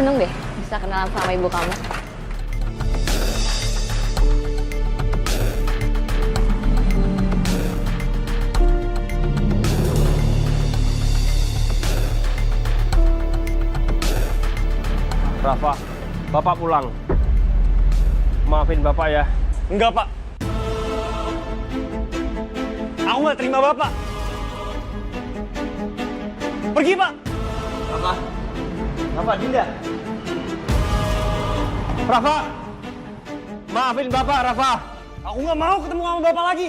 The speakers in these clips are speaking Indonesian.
seneng deh bisa kenalan sama ibu kamu. Rafa, Bapak pulang. Maafin Bapak ya. Enggak, Pak. Aku nggak terima Bapak. Pergi, Pak. Rafa, Rafa, Dinda. Rafa, maafin Bapak, Rafa. Aku nggak mau ketemu sama Bapak lagi.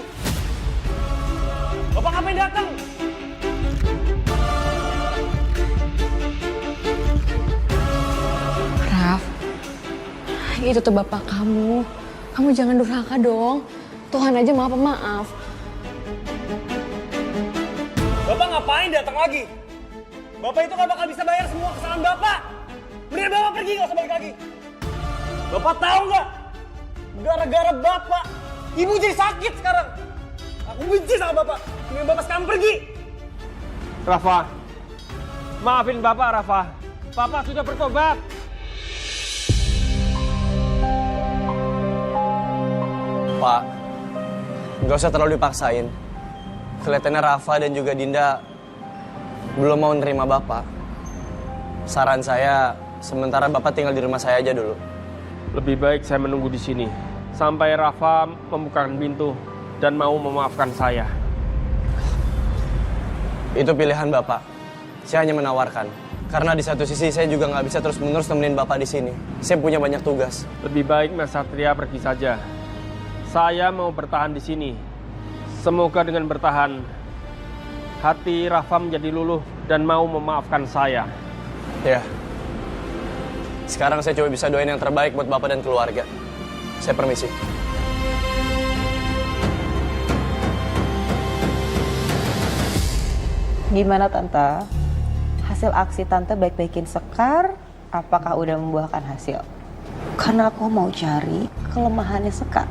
Bapak ngapain datang? Raf, itu tuh bapak kamu. Kamu jangan durhaka dong. Tuhan aja maaf. Bapak ngapain datang lagi? Bapak itu nggak bakal bisa bayar semua kesalahan Bapak. Mendingan Bapak pergi, nggak usah balik lagi. Bapak tahu nggak? Gara-gara Bapak, Ibu jadi sakit sekarang. Aku benci sama Bapak. Mendingan Bapak sekarang pergi. Rafa, maafin Bapak, Rafa. Bapak sudah bertobat. Pak, nggak usah terlalu dipaksain. Kelihatannya Rafa dan juga Dinda belum mau nerima Bapak. Saran saya, sementara Bapak tinggal di rumah saya aja dulu. Lebih baik saya menunggu di sini sampai Rafa membukakan pintu dan mau memaafkan saya. Itu pilihan Bapak. Saya hanya menawarkan. Karena di satu sisi saya juga nggak bisa terus-menerus nemenin Bapak di sini. Saya punya banyak tugas. Lebih baik Mas Satria pergi saja. Saya mau bertahan di sini. Semoga dengan bertahan, hati Rafa menjadi luluh dan mau memaafkan saya. Ya. Sekarang saya coba bisa doain yang terbaik buat Bapak dan keluarga. Saya permisi. Gimana Tante? Hasil aksi Tante baik-baikin Sekar, apakah udah membuahkan hasil? Karena aku mau cari kelemahannya Sekar,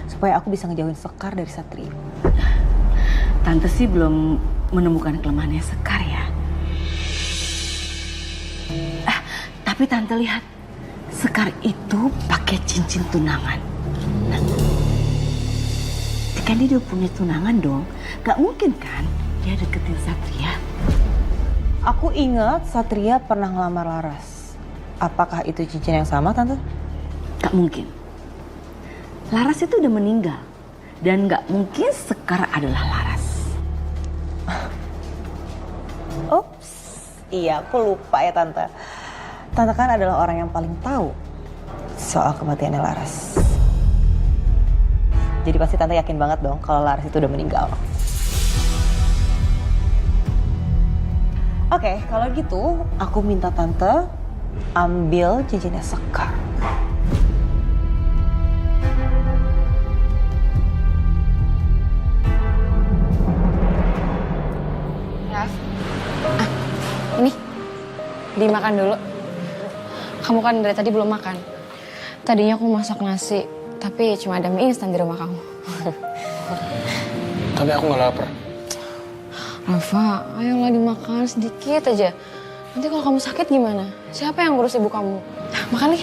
supaya aku bisa ngejauhin Sekar dari Satria. Tante sih belum menemukan kelemahannya Sekar ya. Tapi Tante lihat, Sekar itu pakai cincin tunangan. Nah, kan dia udah punya tunangan dong, gak mungkin kan dia deketin Satria. Aku ingat Satria pernah ngelamar Laras. Apakah itu cincin yang sama Tante? Gak mungkin. Laras itu udah meninggal. Dan gak mungkin Sekar adalah Laras. Ups, iya aku lupa ya Tante. Tante kan adalah orang yang paling tahu soal kematiannya Laras. Jadi pasti Tante yakin banget dong kalau Laras itu udah meninggal. Oke, kalau gitu aku minta Tante ambil cincinnya Sekar. Raf, ini dimakan dulu. Kamu kan dari tadi belum makan. Tadinya aku masak nasi, tapi cuma ada mie instan di rumah kamu. Tapi aku nggak lapar. Rafa, ayolah dimakan sedikit aja. Nanti kalau kamu sakit gimana? Siapa yang ngurus ibu kamu? Makan nih.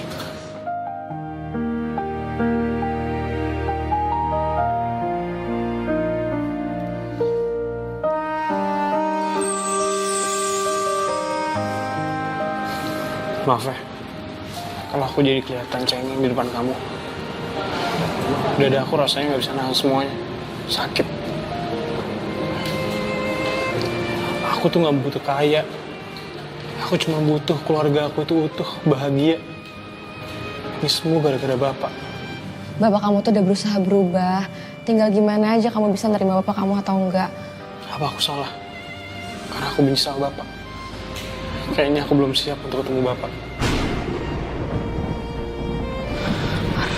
Maaf ya, kalau aku jadi kelihatan cengeng di depan kamu. Dada aku rasanya nggak bisa nahan semuanya, sakit. Aku tuh nggak butuh kaya. Aku cuma butuh keluarga aku itu utuh, bahagia. Ini semua gara-gara Bapak. Bapak kamu tuh udah berusaha berubah. Tinggal gimana aja kamu bisa nerima bapak kamu atau enggak. Apa aku salah? Karena aku benci sama Bapak. Kayaknya aku belum siap untuk ketemu Bapak.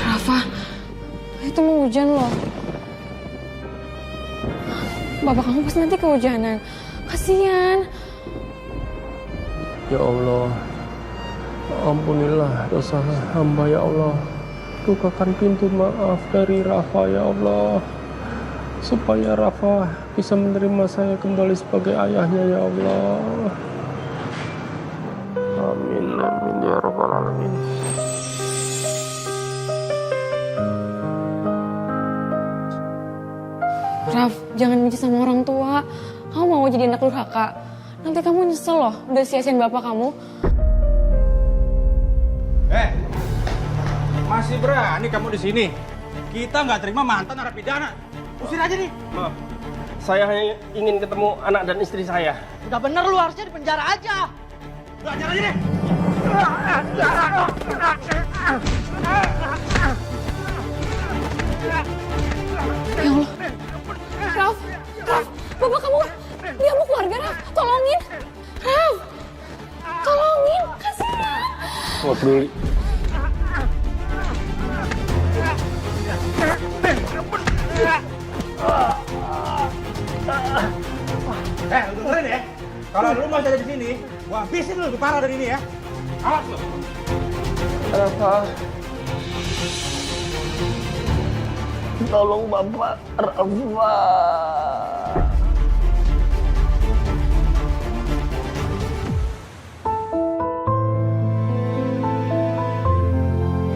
Rafa, itu mau hujan loh. Bapak kamu pasti nanti kehujanan. Kasian. Ya Allah, ampunilah dosa hamba ya Allah. Bukakan pintu maaf dari Rafa ya Allah. Supaya Rafa bisa menerima saya kembali sebagai ayahnya ya Allah. Amin, amin ya Rabbal rabbal alamin. Raf, jangan benci sama orang tua. Kamu mau jadi anak durhaka. Nanti kamu nyesel loh, udah sia-siain bapak kamu. Masih berani kamu di sini? Kita nggak terima mantan narapidana. Usir aja nih. Maaf, saya hanya ingin ketemu anak dan istri saya. Udah bener lu harusnya di penjara aja. Lu ajar aja deh. Ya Allah. Raf, bapak kamu, dia mau keluarga Raf, tolongin. Raf, tolongin, kasihan. Nggak peduli. Lu dengerin ya. Kalau lu masih ada di sini, gua habisin lu lebih parah dari ini ya. Awas lu. Rafa. Tolong Bapak, Rafa.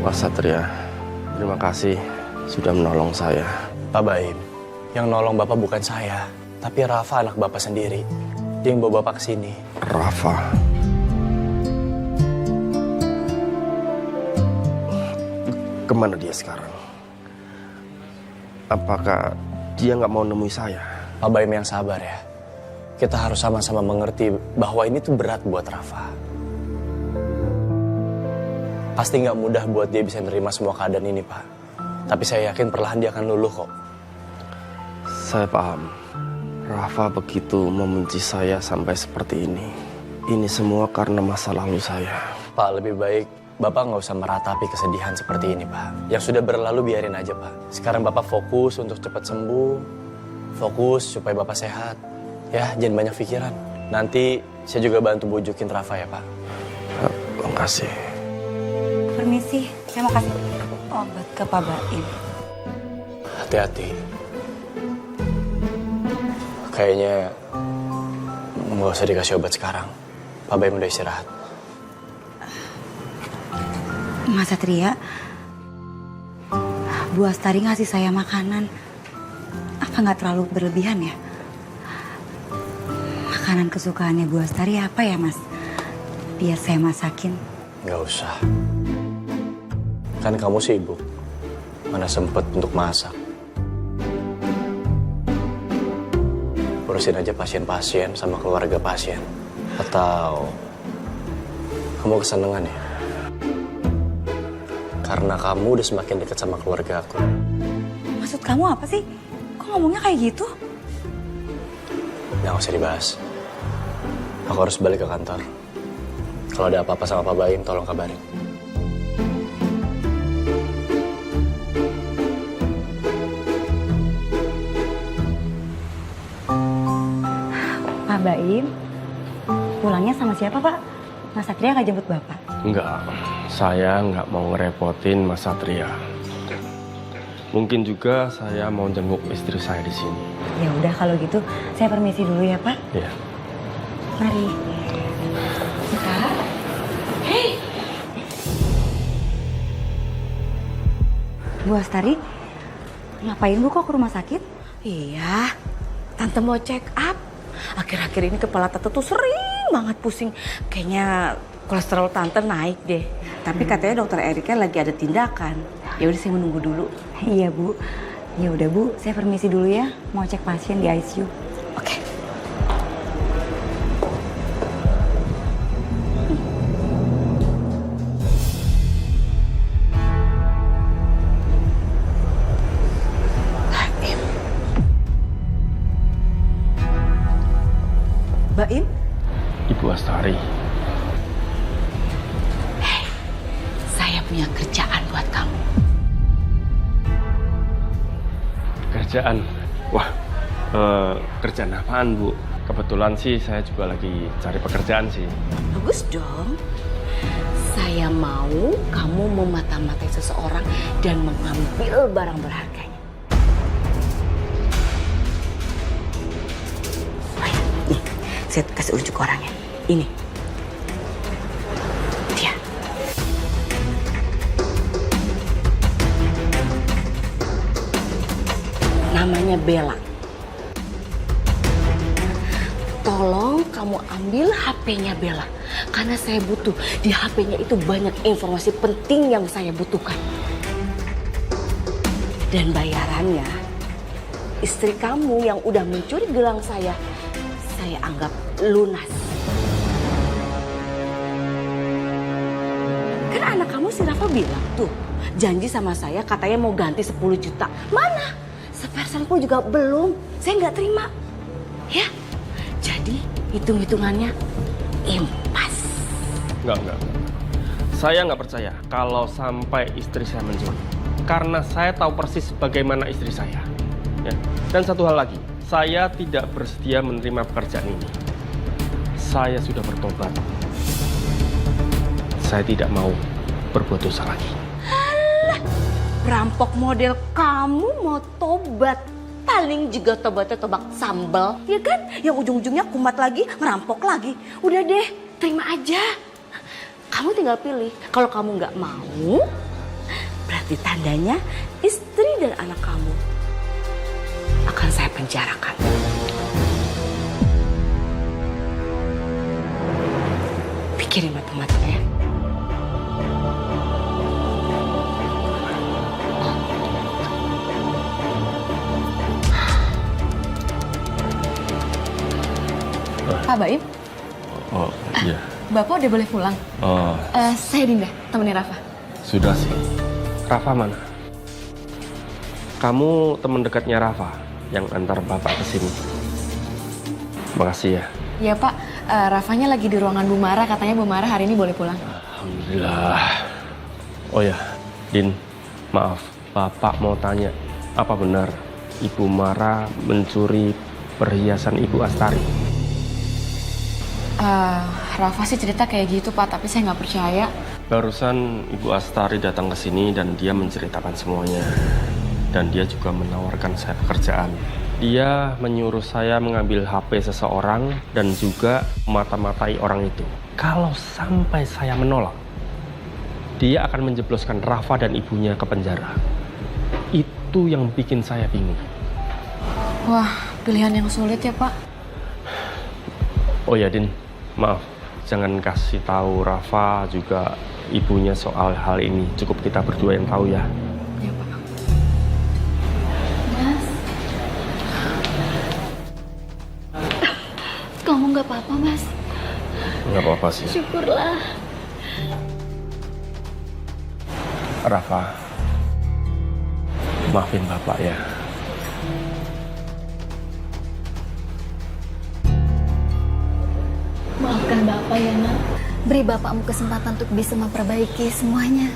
Pak Satria, terima kasih sudah menolong saya. Pak Baim, yang nolong Bapak bukan saya, tapi Rafa anak Bapak sendiri. Dia yang bawa Bapak ke sini. Rafa. Kemana dia sekarang? Apakah dia nggak mau nemui saya? Pak Baim yang sabar ya. Kita harus sama-sama mengerti bahwa ini tuh berat buat Rafa. Pasti nggak mudah buat dia bisa menerima semua keadaan ini, Pak. Tapi saya yakin perlahan dia akan luluh kok. Saya paham. Rafa begitu membenci saya sampai seperti ini. Ini semua karena masa lalu saya. Pak, lebih baik Bapak nggak usah meratapi kesedihan seperti ini, Pak. Yang sudah berlalu biarin aja, Pak. Sekarang Bapak fokus untuk cepat sembuh. Fokus supaya Bapak sehat. Ya, jangan banyak pikiran. Nanti saya juga bantu bujukin Rafa ya, Pak. Terima kasih. Permisi, saya mau kasih obat ke Pak Baim. Hati-hati. Kayaknya nggak usah dikasih obat sekarang. Pak Baim udah istirahat. Mas Satria, Bu Astari ngasih saya makanan. Apa nggak terlalu berlebihan ya? Makanan kesukaannya Bu Astari apa ya, Mas? Biar saya masakin. Nggak usah. Kan kamu sibuk. Mana sempet untuk masak. Urusin aja pasien-pasien sama keluarga pasien. Atau kamu kesenangan ya? Karena kamu udah semakin dekat sama keluarga aku. Maksud kamu apa sih? Kok ngomongnya kayak gitu? Nggak usah dibahas. Aku harus balik ke kantor. Kalau ada apa-apa sama Pak Baim, tolong kabarin. Pak Baim, pulangnya sama siapa, Pak? Mas Satria nggak jemput Bapak? Enggak, saya nggak mau ngerepotin Mas Satria. Mungkin juga saya mau jenguk istri saya di sini. Ya udah kalau gitu, saya permisi dulu ya, Pak. Ya. Mari. Kak. Hei. Bu Astari, ngapain Bu kok ke rumah sakit? Iya, Tante mau check up. Akhir-akhir ini kepala Tante tuh sering banget pusing. Kayaknya kolesterol Tante naik deh. Tapi katanya dokter Erika lagi ada tindakan. Ya udah saya menunggu dulu. Iya Bu. Ya udah Bu, saya permisi dulu ya. Mau cek pasien di ICU. Oke. Baim? Ibu Astari. Saya punya kerjaan buat kamu. Kerjaan? Wah, kerjaan apaan Bu? Kebetulan sih saya juga lagi cari pekerjaan sih. Bagus dong. Saya mau kamu memata-matai seseorang dan mengambil barang berharganya. Saya kasih unjuk orangnya. Ini. Dia. namanya Bella. Tolong kamu ambil HP-nya Bella, karena saya butuh. Di HP-nya itu banyak informasi penting yang saya butuhkan. Dan bayarannya, istri kamu yang udah mencuri gelang saya anggap lunas. Kan anak kamu si Rafa bilang tuh, janji sama saya katanya mau ganti 10 juta. Mana? Sepersen pun juga belum. Saya nggak terima. Ya, jadi hitung-hitungannya impas. Enggak. Saya nggak percaya kalau sampai istri saya mencuri. Karena saya tahu persis bagaimana istri saya. Ya. Dan satu hal lagi, saya tidak bersedia menerima pekerjaan ini. Saya sudah bertobat. Saya tidak mau berbuat dosa lagi. Alah, perampok model kamu mau tobat. Paling juga tobatnya tobat sambal, ya kan? Yang ujung-ujungnya kumat lagi, ngerampok lagi. Udah deh, terima aja. Kamu tinggal pilih. Kalau kamu nggak mau, berarti tandanya istri dan anak kamu akan saya penjarakan. Pikirin matang-matang ya. Pak Baim, Oh, iya. Bapak udah boleh pulang. Oh, Saya Dinda, temennya Rafa. sudah sih. Rafa mana? Kamu teman dekatnya Rafa yang antar Bapak ke sini. Makasih ya. Ya Pak, Rafanya lagi di ruangan Bu Mara, katanya Bu Mara hari ini boleh pulang. Alhamdulillah. Oh ya, Din, maaf. Bapak mau tanya, apa benar Ibu Mara mencuri perhiasan Ibu Astari? Rafa sih cerita kayak gitu Pak, tapi saya nggak percaya. Barusan Ibu Astari datang ke sini dan dia menceritakan semuanya. Dan dia juga menawarkan saya pekerjaan. Dia menyuruh saya mengambil HP seseorang dan juga mata-matai orang itu. Kalau sampai saya menolak, dia akan menjebloskan Rafa dan ibunya ke penjara. Itu yang bikin saya bingung. Wah, pilihan yang sulit ya Pak. Oh ya Din, maaf. Jangan kasih tahu Rafa juga ibunya soal hal ini. Cukup kita berdua yang tahu ya. Ya Pak. Mas, kamu nggak apa-apa Mas? Nggak apa-apa sih. Syukurlah. Rafa, maafin Bapak ya. Maafkan Bapak ya nak. Beri Bapakmu kesempatan untuk bisa memperbaiki semuanya.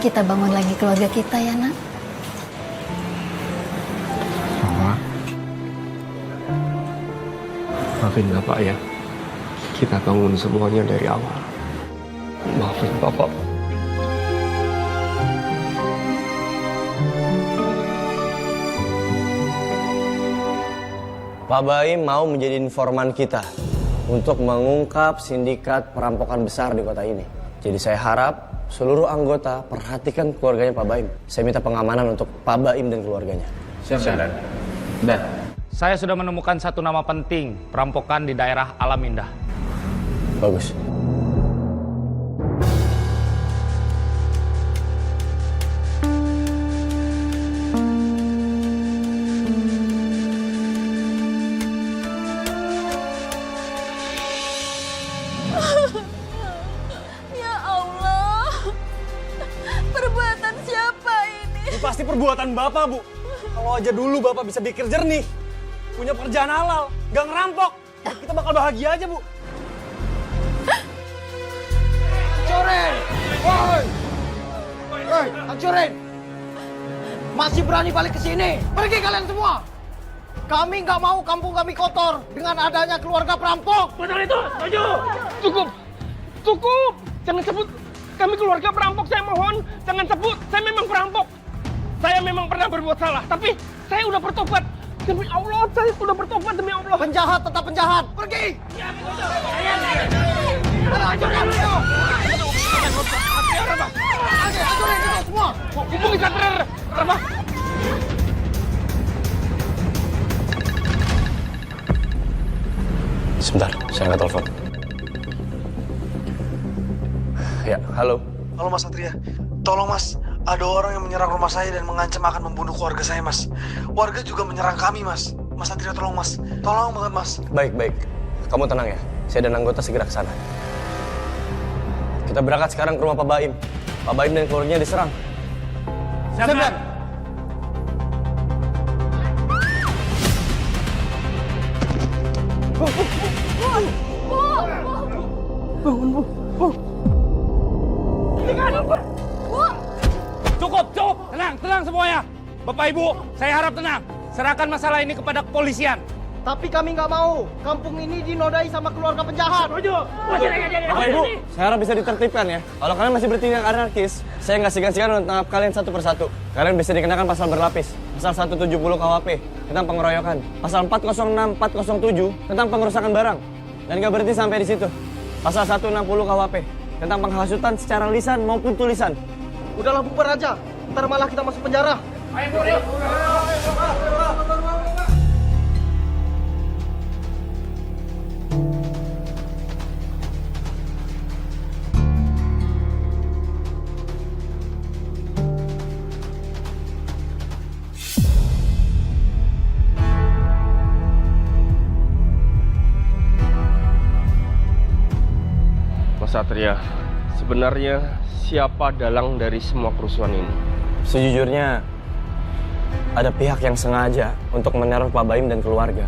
Kita bangun lagi keluarga kita ya nak. Mama, maafin Bapak ya. Kita bangun semuanya dari awal. Maafin Bapak. Pak Baim mau menjadi informan kita untuk mengungkap sindikat perampokan besar di kota ini. Jadi saya harap seluruh anggota perhatikan keluarganya Pak Baim. Saya minta pengamanan untuk Pak Baim dan keluarganya. Siap, Dan. Saya sudah menemukan satu nama penting perampokan di daerah Alam Indah. Bagus. Ya Allah, perbuatan siapa ini? Ini pasti perbuatan Bapak, Bu. Kalau aja dulu Bapak bisa pikir jernih, punya pekerjaan halal, gak ngerampok, kita bakal bahagia aja, Bu. Hancurin! Woi! Woi, hancurin! Masih berani balik ke sini? Pergi kalian semua! Kami nggak mau kampung kami kotor dengan adanya keluarga perampok. Betul itu, setuju. Cukup, cukup. Jangan sebut kami keluarga perampok. Saya mohon, jangan sebut. Saya memang perampok. Saya memang pernah berbuat salah, tapi saya udah bertobat. Demi Allah, saya sudah bertobat demi Allah. Penjahat tetap penjahat. Pergi! Hancurin! Hancurin semua! Hubungi Satria, Rafa. Saya angkat telepon. Ya, halo. Halo Mas Satria, tolong Mas, ada orang yang menyerang rumah saya dan mengancam akan membunuh keluarga saya Mas. Warga juga menyerang kami Mas. Mas Satria tolong Mas, tolong banget Mas. Baik. Kamu tenang ya, saya dan anggota segera ke sana. Kita berangkat sekarang ke rumah Pak Baim. Pak Baim dan keluarganya diserang. Siap. Cukup. Tenang semuanya. Bapak Ibu, saya harap tenang. Serahkan masalah ini kepada kepolisian. Tapi kami nggak mau. Kampung ini dinodai sama keluarga penjahat. Bapak Ibu, saya harap bisa ditertibkan ya. Kalau kalian masih bertindak anarkis, saya nggak segan-segan untuk tangkap kalian satu persatu. Kalian bisa dikenakan pasal berlapis. Pasal 170 KUHP tentang pengeroyokan. Pasal 406, 407 tentang pengerusakan barang. Dan nggak berhenti sampai di situ. Pasal 160 KUHP tentang penghasutan secara lisan maupun tulisan. Udahlah bubar aja. Ntar malah kita masuk penjara. Mas Satria, sebenarnya siapa dalang dari semua kerusuhan ini? Sejujurnya, ada pihak yang sengaja untuk meneror Pak Baim dan keluarga.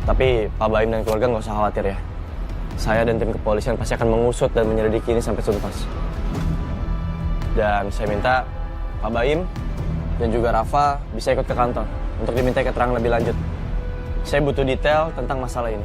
Tapi Pak Baim dan keluarga nggak usah khawatir ya. Saya dan tim kepolisian pasti akan mengusut dan menyelidiki ini sampai tuntas. Dan saya minta Pak Baim dan juga Rafa bisa ikut ke kantor untuk diminta keterangan lebih lanjut. Saya butuh detail tentang masalah ini.